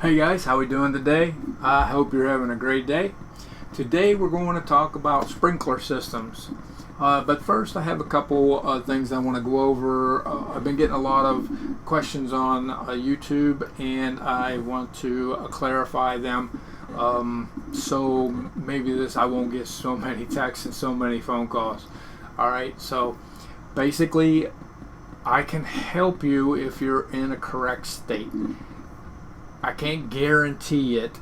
Hey guys, how we doing today? I hope you're having a great day. Today we're going to talk about sprinkler systems. But first I have a couple things I want to go over. I've been getting a lot of questions on YouTube and I want to clarify them. So maybe I won't get so many texts and so many phone calls. Alright, so basically I can help you if you're in a correct state. I can't guarantee it,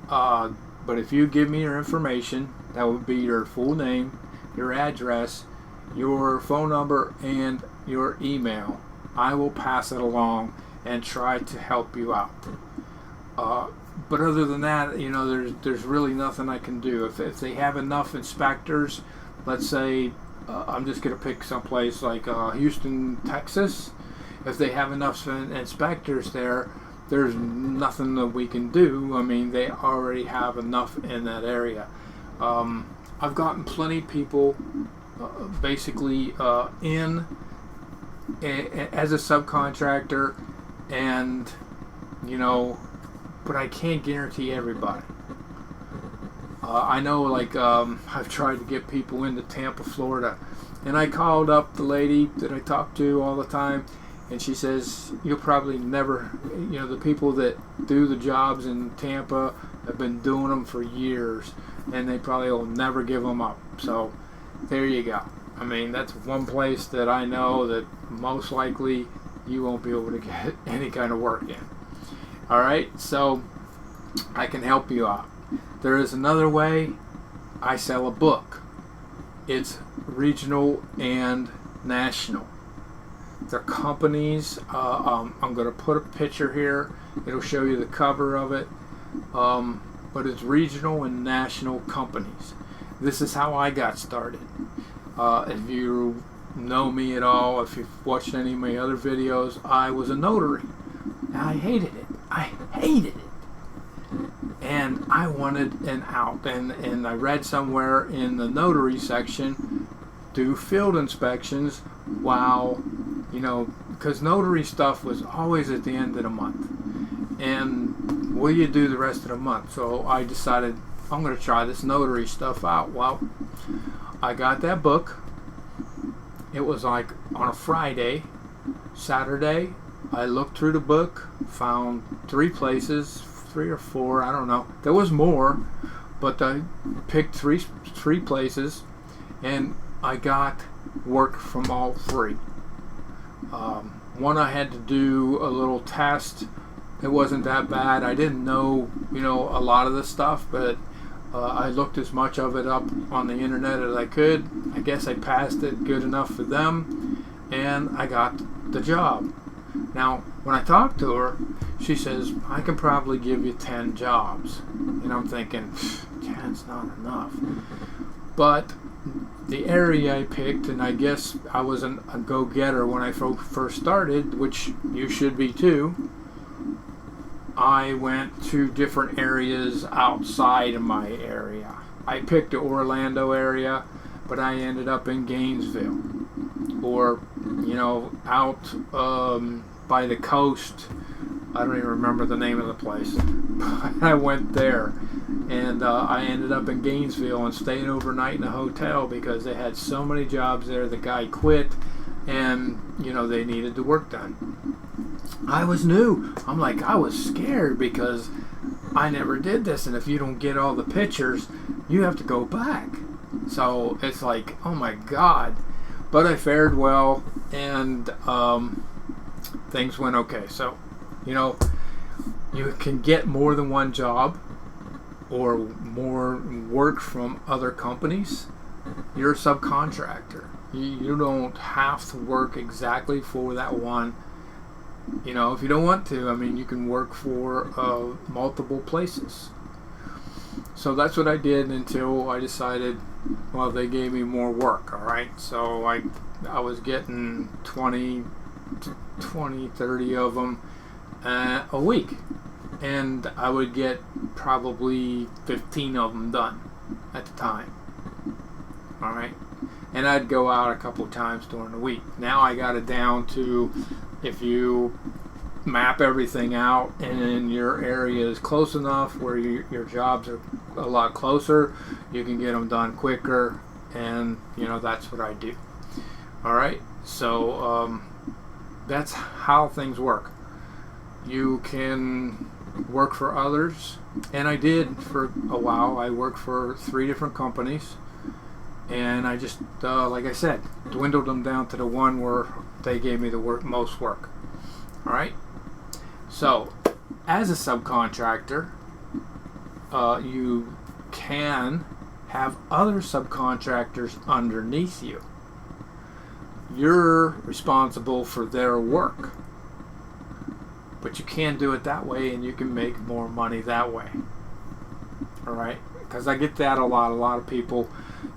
but if you give me your information, that would be your full name, your address, your phone number, and your email, I will pass it along and try to help you out. But other than that, you know, there's really nothing I can do. If they have enough inspectors, let's say, I'm just going to pick someplace like Houston, Texas. If they have enough inspectors there, there's nothing that we can do. I mean, they already have enough in that area. I've gotten plenty of people basically in as a subcontractor, and you know, but I can't guarantee everybody. I know, like, I've tried to get people into Tampa, Florida, and I called up the lady that I talk to all the time, and she says, you'll probably never, you know, the people that do the jobs in Tampa have been doing them for years, and they probably will never give them up. So there you go. I mean, that's one place that I know that most likely you won't be able to get any kind of work in. All right, so I can help you out. There is another way. I sell a book. It's regional and national. They're companies. I'm going to put a picture here. It'll show you the cover of it. But it's regional and national companies. This is how I got started. If you know me at all, if you've watched any of my other videos, I was a notary. And I hated it. I hated it. And I wanted an out. And I read somewhere in the notary section, do field inspections while, you know, because notary stuff was always at the end of the month. And will you do the rest of the month? So I decided I'm going to try this notary stuff out. Well, I got that book. It was like on a Friday. Saturday, I looked through the book, found 3 places, 3 or 4, I don't know. There was more, but I picked three places, and I got work from all 3. One I had to do a little test. It wasn't that bad. I didn't know, you know, a lot of this stuff, but I looked as much of it up on the internet as I could. I guess I passed it good enough for them, and I got the job. Now, when I talked to her, she says, I can probably give you 10 jobs. And I'm thinking, 10's not enough. But the area I picked, and I guess I was a go-getter when I first started, which you should be too, I went to different areas outside of my area. I picked the Orlando area, but I ended up in Gainesville, or, you know, out by the coast. I don't even remember the name of the place. I went there, and I ended up in Gainesville and stayed overnight in a hotel because they had so many jobs there. The guy quit, and, you know, they needed the work done. I was new. I'm like, I was scared because I never did this, and if you don't get all the pictures, you have to go back. So it's like, oh my God. But I fared well, and things went okay. So, you know, you can get more than one job or more work from other companies. You're a subcontractor. You don't have to work exactly for that one. You know, if you don't want to, I mean, you can work for multiple places. So that's what I did until I decided, well, they gave me more work, all right? So I was getting 20, 30 of them a week. And I would get probably 15 of them done at the time. All right? And I'd go out a couple times during the week. Now I got it down to, if you map everything out, and your area is close enough where your jobs are a lot closer, you can get them done quicker, and that's what I do. All right, so that's how things work. You can work for others, and I did for a while. I worked for 3 different companies, and I just like I said, dwindled them down to the one where they gave me the most work. All right, so as a subcontractor, you can have other subcontractors underneath you. You're responsible for their work, but you can do it that way, and you can make more money that way. All right, because I get that a lot. A lot of people,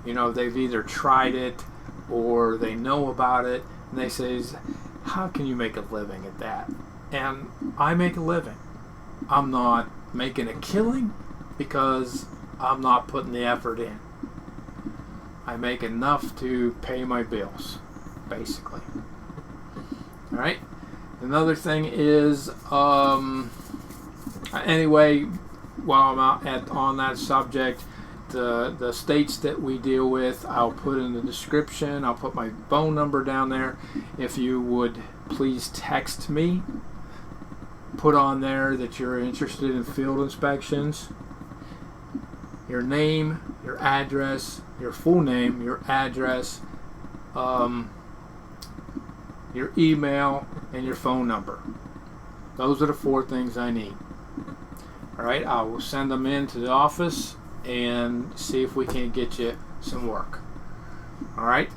they've either tried it or they know about it, and they say, how can you make a living at that? And I make a living. I'm not making a killing because I'm not putting the effort in. I make enough to pay my bills, basically. All right. Another thing is, anyway, while I'm on that subject, the states that we deal with, I'll put in the description. I'll put my phone number down there. If you would please text me, put on there that you're interested in field inspections, your name, your address, your full name, your address, your email, and your phone number. Those are the 4 things I need. All right, I will send them into the office and see if we can get you some work. All right.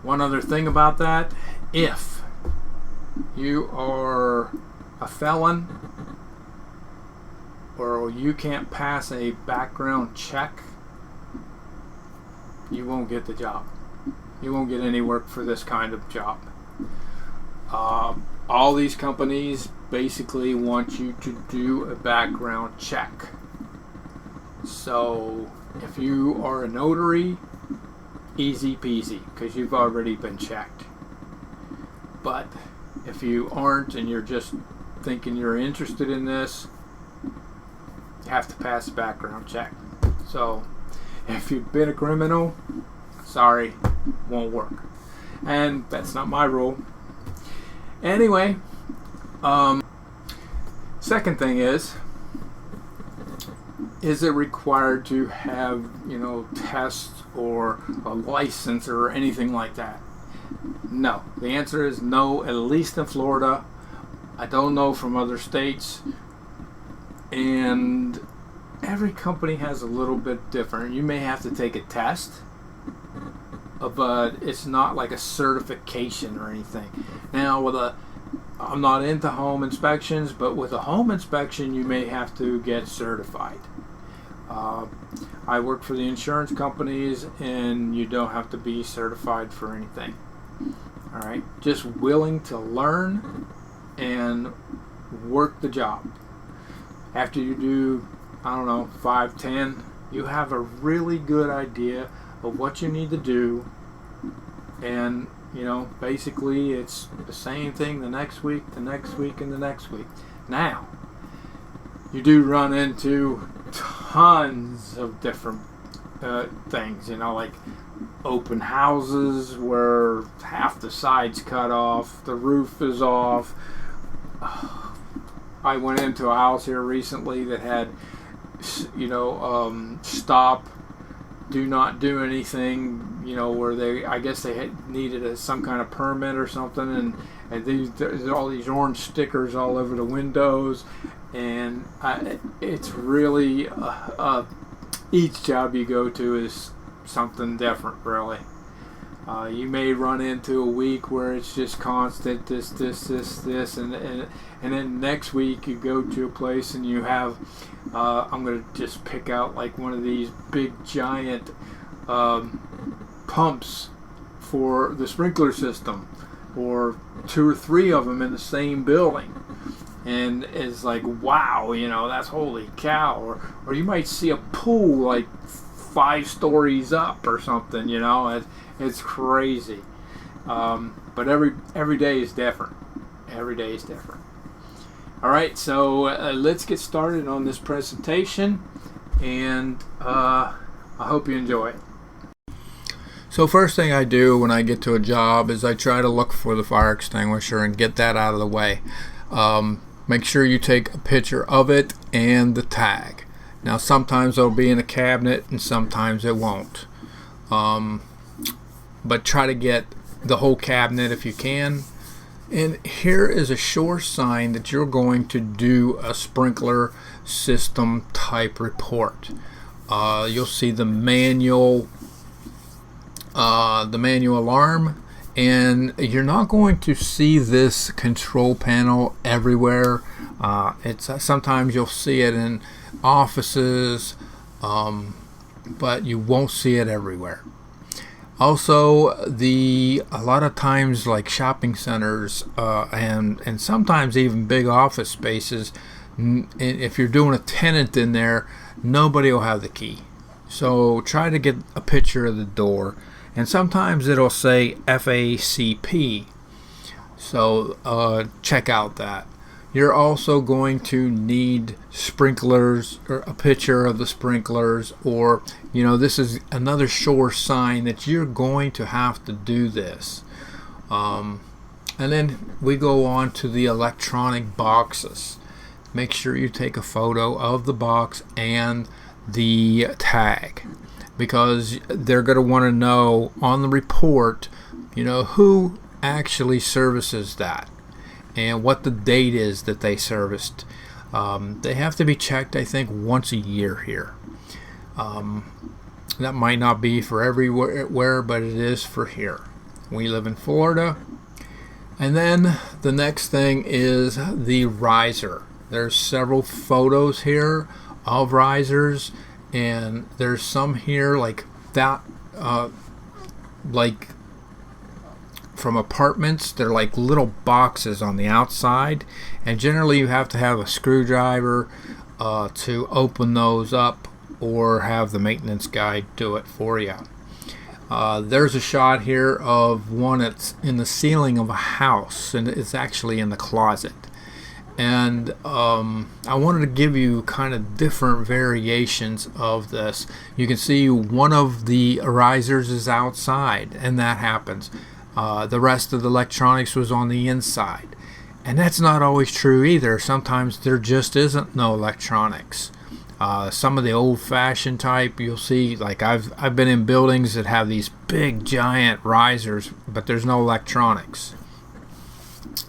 One other thing about that, if you are a felon or you can't pass a background check, you won't get the job. You won't get any work for this kind of job. All these companies basically want you to do a background check. So if you are a notary, easy peasy, because you've already been checked. But if you aren't and you're just thinking you're interested in this, you have to pass a background check. So if you've been a criminal, sorry, won't work. And that's not my rule. Anyway, second thing is it required to have, tests or a license or anything like that? No. The answer is no, at least in Florida. I don't know from other states. And every company has a little bit different. You may have to take a test, but it's not like a certification or anything. Now, I'm not into home inspections, but with a home inspection, you may have to get certified. I work for the insurance companies, and you don't have to be certified for anything. All right, just willing to learn and work the job. After you do, 5, 10, you have a really good idea of what you need to do, and basically it's the same thing the next week, and the next week. Now, you do run into tons of different things, like open houses where half the sides cut off, the roof is off. I went into a house here recently that had, stop, do not do anything, where I guess they had needed some kind of permit or something, and there's all these orange stickers all over the windows, and it's really, each job you go to is something different, really. You may run into a week where it's just constant this, and then next week you go to a place and you have, I'm going to just pick out like one of these big giant pumps for the sprinkler system, or 2 or 3 of them in the same building. And it's like, wow, that's holy cow. Or you might see a pool like 5 stories up or something, it's crazy. But every day is different. Every day is different. All right, so let's get started on this presentation, and I hope you enjoy it. So first thing I do when I get to a job is I try to look for the fire extinguisher and get that out of the way. Make sure you take a picture of it and the tag. Now sometimes it'll be in a cabinet and sometimes it won't. But try to get the whole cabinet if you can. And here is a sure sign that you're going to do a sprinkler system type report. You'll see the manual alarm, and you're not going to see this control panel everywhere. It's sometimes you'll see it in offices, but you won't see it everywhere. Also, a lot of times, like shopping centers and sometimes even big office spaces, if you're doing a tenant in there, nobody will have the key. So try to get a picture of the door. And sometimes it'll say FACP, so check out that. You're also going to need sprinklers, or a picture of the sprinklers, or this is another sure sign that you're going to have to do this. And then we go on to the electronic boxes. Make sure you take a photo of the box and the tag, because they're going to want to know on the report, who actually services that and what the date is that they serviced. They have to be checked, I think, once a year here. That might not be for everywhere, but it is for here. We live in Florida. And then the next thing is the riser. There's several photos here of risers, and there's some here like that, like from apartments. They're like little boxes on the outside, and generally you have to have a screwdriver to open those up, or have the maintenance guy do it for you. There's a shot here of one that's in the ceiling of a house, and it's actually in the closet. And I wanted to give you kind of different variations of this. You can see one of the risers is outside, and that happens. The rest of the electronics was on the inside. And that's not always true either. Sometimes there just isn't no electronics. Some of the old-fashioned type, you'll see, like I've been in buildings that have these big giant risers, but there's no electronics.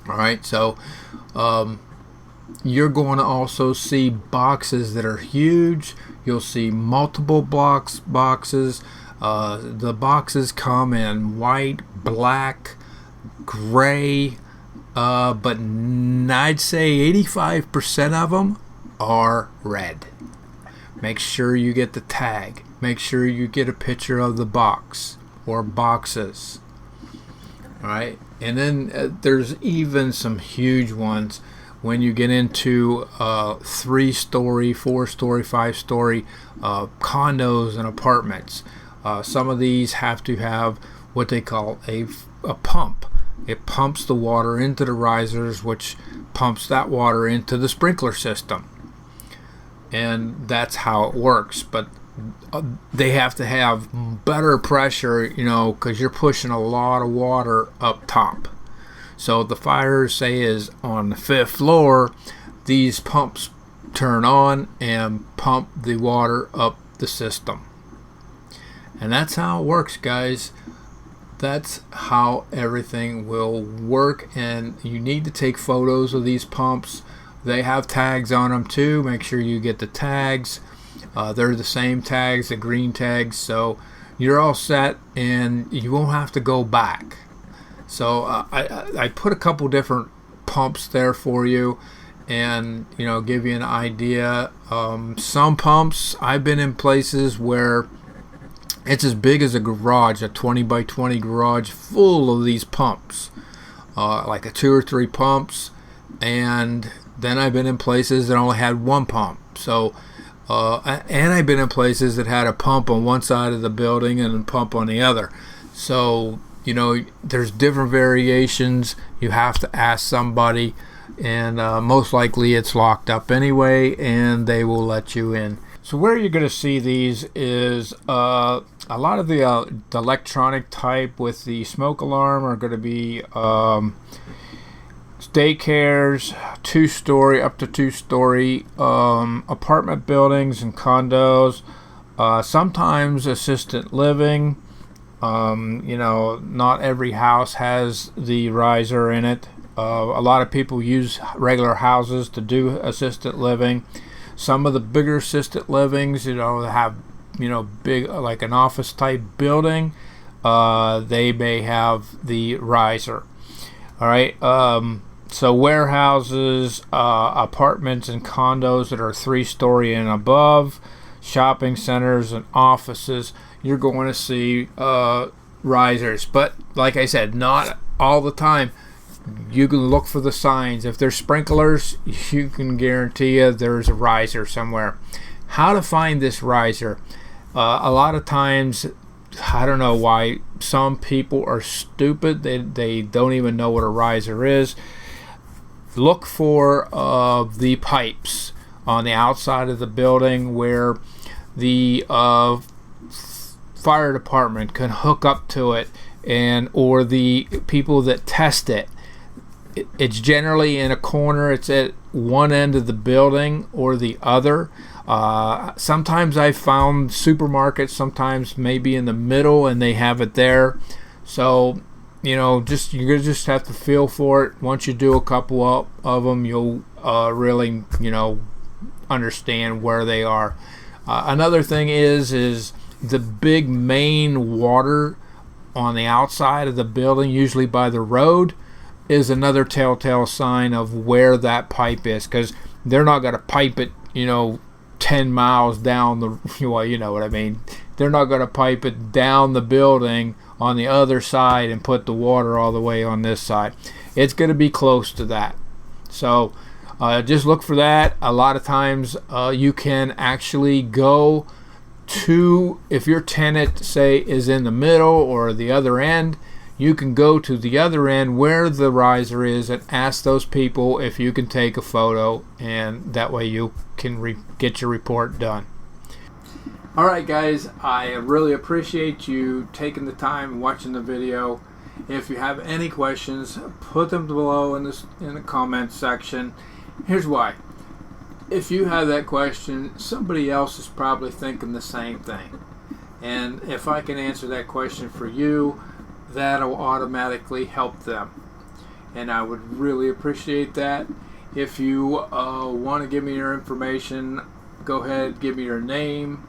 Alright, so you're going to also see boxes that are huge. You'll see multiple boxes. The boxes come in white, black, gray, but I'd say 85% of them are red. Make sure you get the tag. Make sure you get a picture of the box or boxes. Alright, and then there's even some huge ones when you get into 3-story, 4-story, 5-story condos and apartments. Some of these have to have what they call a pump. It pumps the water into the risers, which pumps that water into the sprinkler system. And that's how it works. But they have to have better pressure, because you're pushing a lot of water up top. So the fire, say, is on the 5th floor, these pumps turn on and pump the water up the system. And that's how it works, guys. That's how everything will work, and you need to take photos of these pumps. They have tags on them too. Make sure you get the tags. They're the same tags, the green tags, so you're all set and you won't have to go back. So I put a couple different pumps there for you, and give you an idea. Some pumps, I've been in places where it's as big as a garage, a 20 by 20 garage full of these pumps, like a 2 or 3 pumps. And then I've been in places that only had 1 pump. So and I've been in places that had a pump on one side of the building and a pump on the other. So you know, there's different variations. You have to ask somebody, and most likely it's locked up anyway, and they will let you in. So where you're going to see these is a lot of the electronic type with the smoke alarm are going to be daycares, up to two-story apartment buildings and condos, sometimes assisted living. You know, not every house has the riser in it. A lot of people use regular houses to do assisted living. Some of the bigger assisted livings, you know, have, you know, big, like an office type building, they may have the riser. All right. So warehouses, apartments and condos that are 3-story and above, shopping centers and offices, you're going to see risers. But like I said, not all the time. You can look for the signs. If there's sprinklers, you can guarantee you there's a riser somewhere. How to find this riser? A lot of times, I don't know why some people are stupid. They don't even know what a riser is. Look for the pipes on the outside of the building where the fire department can hook up to it, and or the people that test it. It's generally in a corner. It's at one end of the building or the other. Sometimes I found supermarkets, sometimes maybe in the middle, and they have it there. So, you know, you just have to feel for it. Once you do a couple of them, you'll really, you know, understand where they are. Another thing is the big main water on the outside of the building, usually by the road, is another telltale sign of where that pipe is, because they're not going to pipe it, you know, 10 miles down the, well, you know what I mean. They're not going to pipe it down the building on the other side and put the water all the way on this side. It's going to be close to that. So just look for that. A lot of times you can actually go to, if your tenant, say, is in the middle or the other end, you can go to the other end where the riser is and ask those people if you can take a photo, and that way you can get your report done. Alright guys, I really appreciate you taking the time and watching the video. If you have any questions, put them below in the comments section. Here's why. If you have that question, somebody else is probably thinking the same thing. And if I can answer that question for you, that'll automatically help them. And I would really appreciate that. If you want to give me your information, go ahead, give me your name,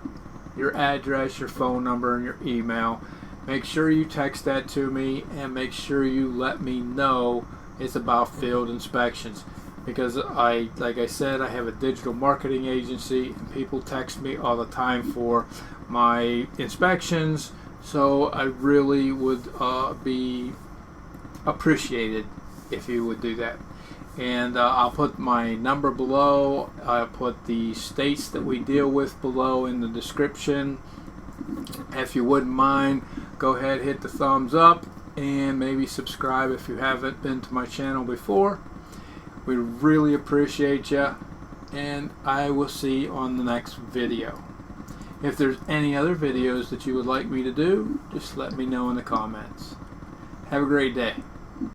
your address, your phone number, and your email. Make sure you text that to me, and make sure you let me know it's about field inspections. Because like I said, I have a digital marketing agency, and people text me all the time for my inspections. So I really would be appreciated if you would do that. And I'll put my number below. I'll put the states that we deal with below in the description. If you wouldn't mind, go ahead, hit the thumbs up, and maybe subscribe if you haven't been to my channel before. We really appreciate you, and I will see you on the next video. If there's any other videos that you would like me to do, just let me know in the comments. Have a great day.